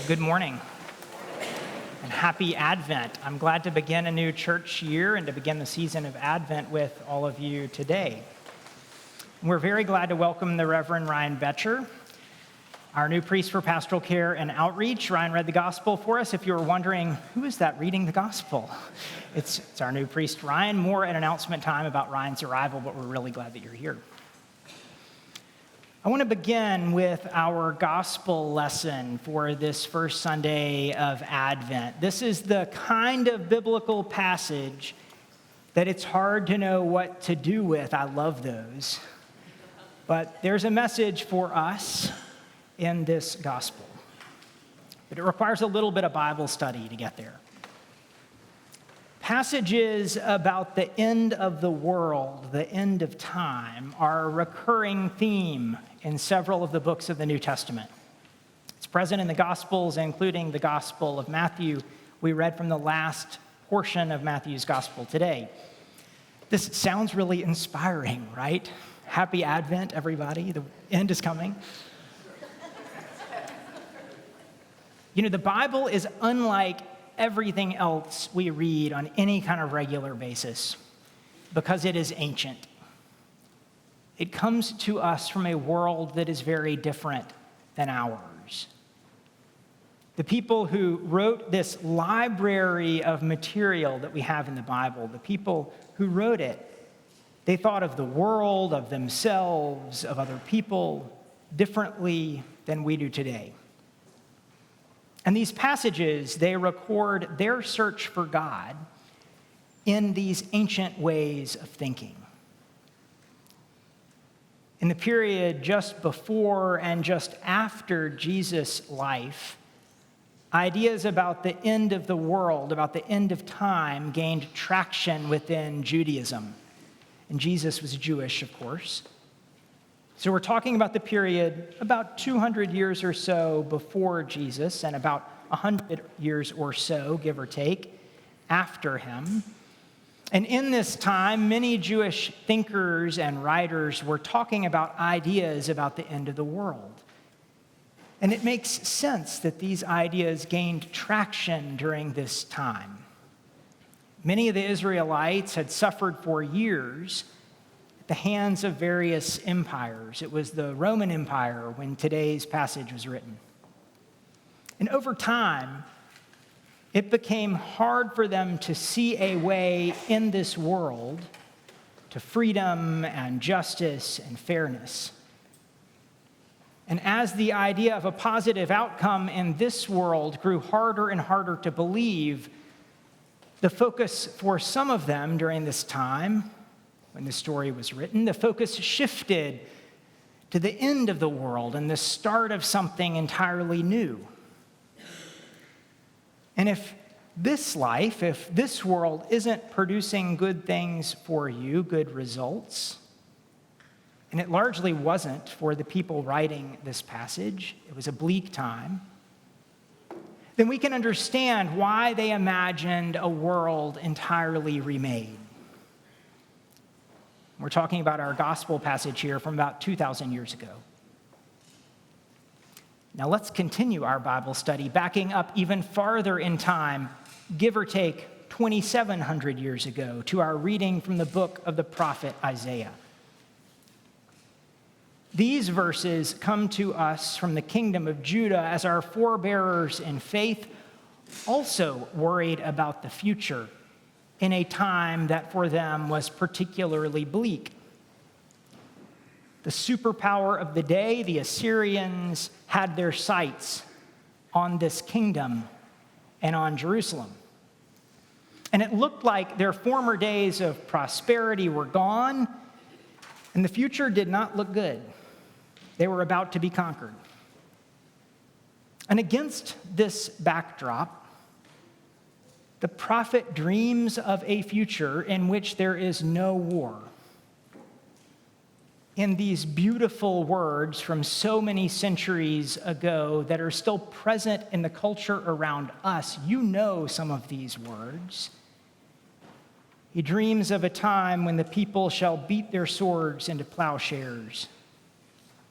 Good morning and happy Advent. I'm glad to begin a new church year and to begin the season of Advent with all of you today. We're very glad to welcome the Reverend Ryan Betcher, our new priest for pastoral care and outreach. Ryan read the gospel for us. If you were wondering, who is that reading the gospel? It's our new priest, Ryan. More at announcement time about Ryan's arrival, but we're really glad that you're here. I want to begin with our gospel lesson for this first Sunday of Advent. This is the kind of biblical passage that it's hard to know what to do with. I love those. But there's a message for us in this gospel. But it requires a little bit of Bible study to get there. Passages about the end of the world, the end of time, are a recurring theme in several of the books of the New Testament. It's present in the Gospels, including the Gospel of Matthew. We read from the last portion of Matthew's Gospel today. This sounds really inspiring, right? Happy Advent, everybody. The end is coming. You know, the Bible is unlike everything else we read on any kind of regular basis because it is ancient. It comes to us from a world that is very different than ours. The people who wrote this library of material that we have in the Bible, the people who wrote it, they thought of the world, of themselves, of other people differently than we do today. And these passages, they record their search for God in these ancient ways of thinking. In the period just before and just after Jesus' life, ideas about the end of the world, about the end of time, gained traction within Judaism. And Jesus was Jewish, of course. So we're talking about the period about 200 years or so before Jesus and about 100 years or so, give or take, after him. And in this time, many Jewish thinkers and writers were talking about ideas about the end of the world. And it makes sense that these ideas gained traction during this time. Many of the Israelites had suffered for years at the hands of various empires. It was the Roman Empire when today's passage was written. And over time, it became hard for them to see a way in this world to freedom and justice and fairness. And as the idea of a positive outcome in this world grew harder and harder to believe, the focus for some of them during this time, when the story was written, the focus shifted to the end of the world and the start of something entirely new. And if this life, if this world isn't producing good things for you, good results, and it largely wasn't for the people writing this passage, it was a bleak time, then we can understand why they imagined a world entirely remade. We're talking about our gospel passage here from about 2,000 years ago. Now let's continue our Bible study, backing up even farther in time, give or take 2,700 years ago, to our reading from the book of the prophet Isaiah. These verses come to us from the kingdom of Judah as our forebearers in faith also worried about the future in a time that for them was particularly bleak. The superpower of the day, the Assyrians, had their sights on this kingdom and on Jerusalem. And it looked like their former days of prosperity were gone, and the future did not look good. They were about to be conquered. And against this backdrop, the prophet dreams of a future in which there is no war. In these beautiful words from so many centuries ago that are still present in the culture around us, you know some of these words. He dreams of a time when the people shall beat their swords into plowshares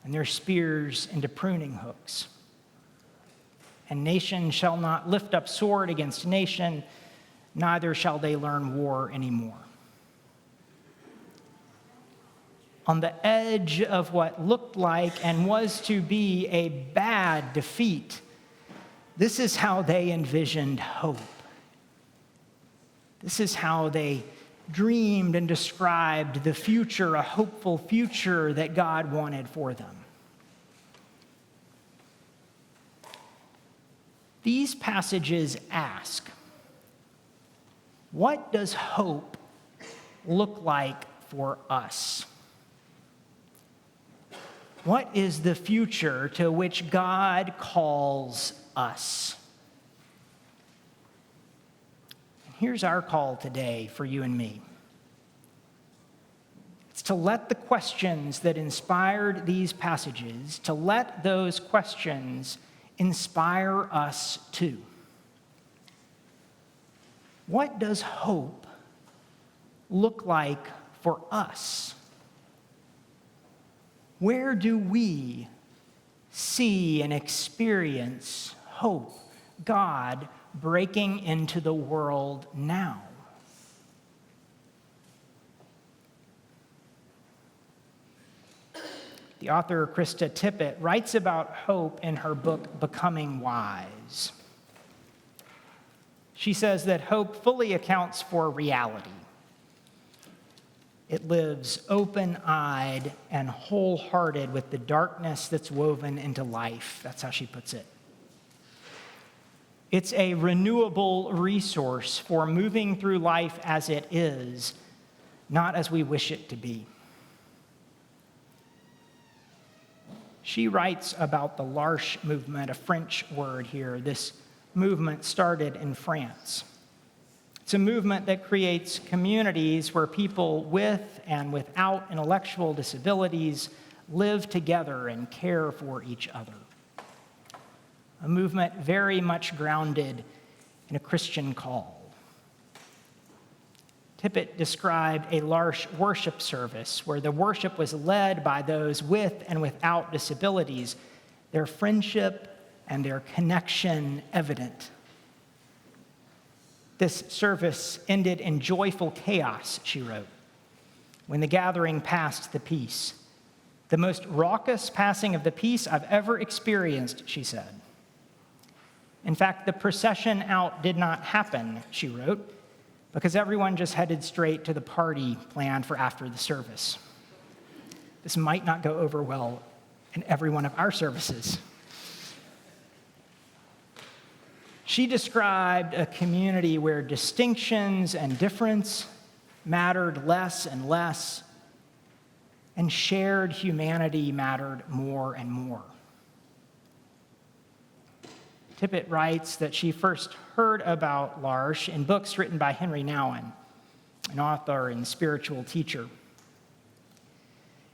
and their spears into pruning hooks. and nation shall not lift up sword against nation, neither shall they learn war anymore. On the edge of what looked like and was to be a bad defeat, this is how they envisioned hope. This is how they dreamed and described the future, a hopeful future that God wanted for them. These passages ask, what does hope look like for us? What is the future to which God calls us? Here's our call today for you and me. It's to let the questions that inspired these passages, to let those questions inspire us too. What does hope look like for us? Where do we see and experience hope, God breaking into the world now? The author Krista Tippett writes about hope in her book, Becoming Wise. She says that hope fully accounts for reality. It lives open-eyed and wholehearted with the darkness that's woven into life. That's how she puts it. It's a renewable resource for moving through life as it is, not as we wish it to be. She writes about the L'Arche movement, a French word here. This movement started in France. It's a movement that creates communities where people with and without intellectual disabilities live together and care for each other. A movement very much grounded in a Christian call. Tippett described a L'Arche worship service where the worship was led by those with and without disabilities, their friendship and their connection evident. This service ended in joyful chaos, she wrote, when the gathering passed the peace. The most raucous passing of the peace I've ever experienced, she said. In fact, the procession out did not happen, she wrote, because everyone just headed straight to the party planned for after the service. This might not go over well in every one of our services. She described a community where distinctions and difference mattered less and less, and shared humanity mattered more and more. Tippett writes that she first heard about L'Arche in books written by Henry Nouwen, an author and spiritual teacher.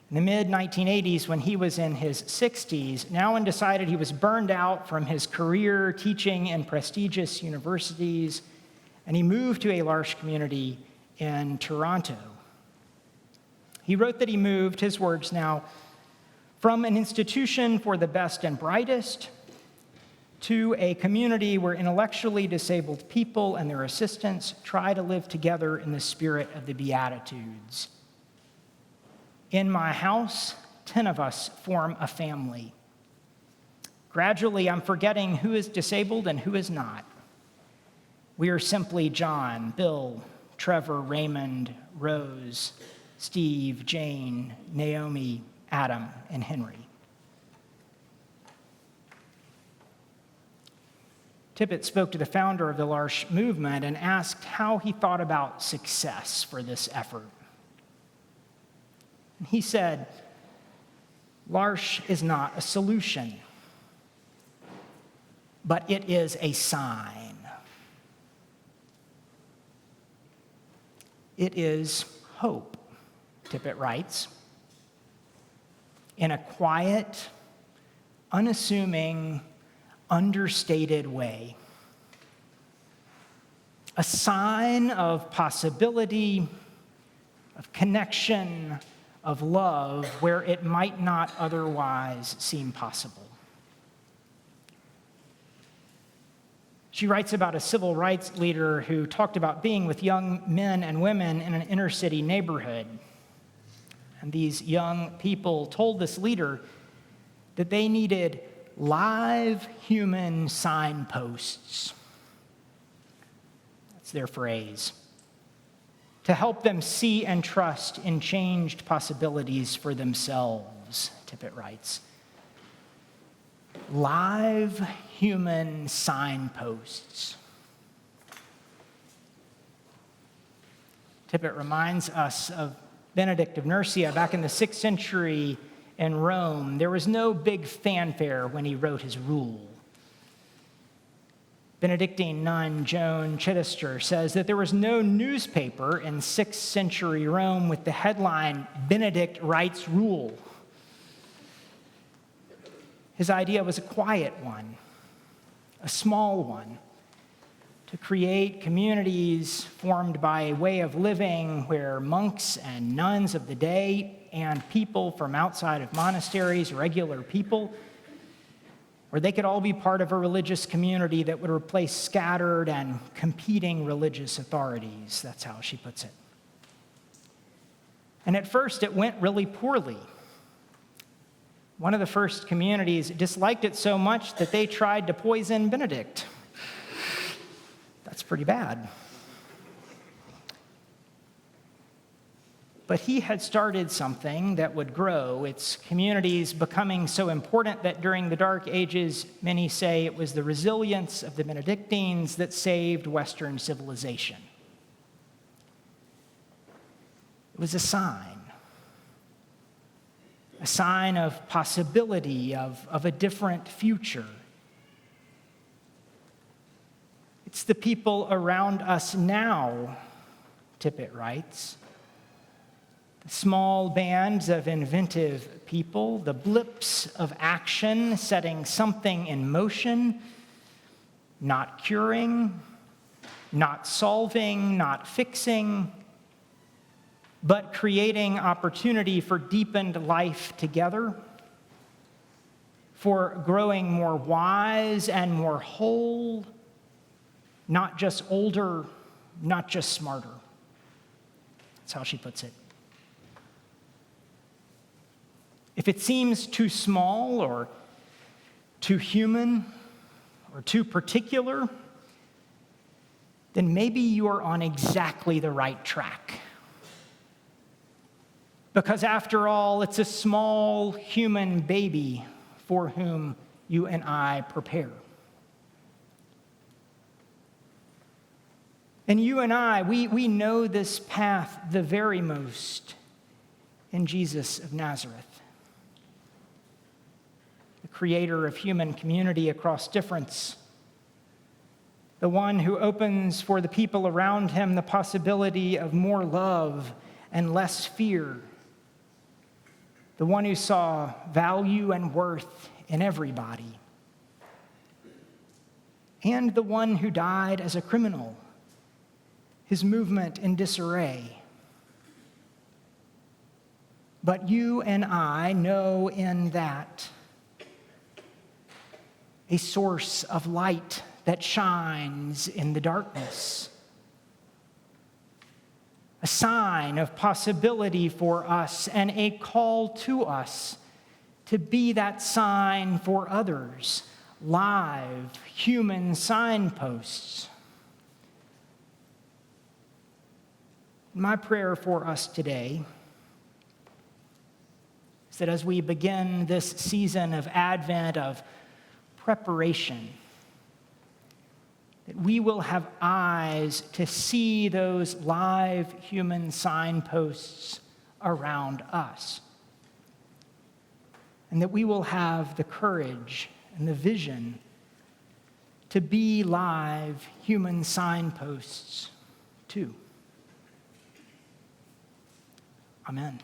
In the mid-1980s, when he was in his 60s, Nouwen decided he was burned out from his career teaching in prestigious universities, and he moved to a L'Arche community in Toronto. He wrote that he moved, his words now, from an institution for the best and brightest to a community where intellectually disabled people and their assistants try to live together in the spirit of the Beatitudes. In my house, 10 of us form a family. Gradually, I'm forgetting who is disabled and who is not. We are simply John, Bill, Trevor, Raymond, Rose, Steve, Jane, Naomi, Adam, and Henry. Tippett spoke to the founder of the L'Arche movement and asked how he thought about success for this effort. He said, L'Arche is not a solution, but it is a sign. It is hope, Tippett writes, in a quiet, unassuming, understated way. A sign of possibility, of connection, of love where it might not otherwise seem possible. She writes about a civil rights leader who talked about being with young men and women in an inner city neighborhood. And these young people told this leader that they needed live human signposts. That's their phrase. To help them see and trust in changed possibilities for themselves, Tippett writes. Live human signposts. Tippett reminds us of Benedict of Nursia back in the 6th century in Rome. There was no big fanfare when he wrote his rule. Benedictine nun Joan Chittister says that there was no newspaper in 6th century Rome with the headline, "Benedict Writes Rule." His idea was a quiet one, a small one, to create communities formed by a way of living where monks and nuns of the day and people from outside of monasteries, regular people, where they could all be part of a religious community that would replace scattered and competing religious authorities. That's how she puts it. And at first, it went really poorly. One of the first communities disliked it so much that they tried to poison Benedict. That's pretty bad. But he had started something that would grow, its communities becoming so important that during the Dark Ages, many say it was the resilience of the Benedictines that saved Western civilization. It was a sign of possibility, of a different future. It's the people around us now, Tippett writes. The small bands of inventive people, the blips of action setting something in motion, not curing, not solving, not fixing, but creating opportunity for deepened life together, for growing more wise and more whole, not just older, not just smarter. That's how she puts it. If it seems too small or too human or too particular, then maybe you are on exactly the right track. Because after all, it's a small human baby for whom you and I prepare. And you and I, we know this path the very most in Jesus of Nazareth, the creator of human community across difference, the one who opens for the people around him the possibility of more love and less fear, the one who saw value and worth in everybody, and the one who died as a criminal, his movement in disarray. But you and I know in that a source of light that shines in the darkness, a sign of possibility for us and a call to us to be that sign for others, live human signposts. My prayer for us today is that as we begin this season of Advent, of preparation, that we will have eyes to see those live human signposts around us, and that we will have the courage and the vision to be live human signposts too. Amen.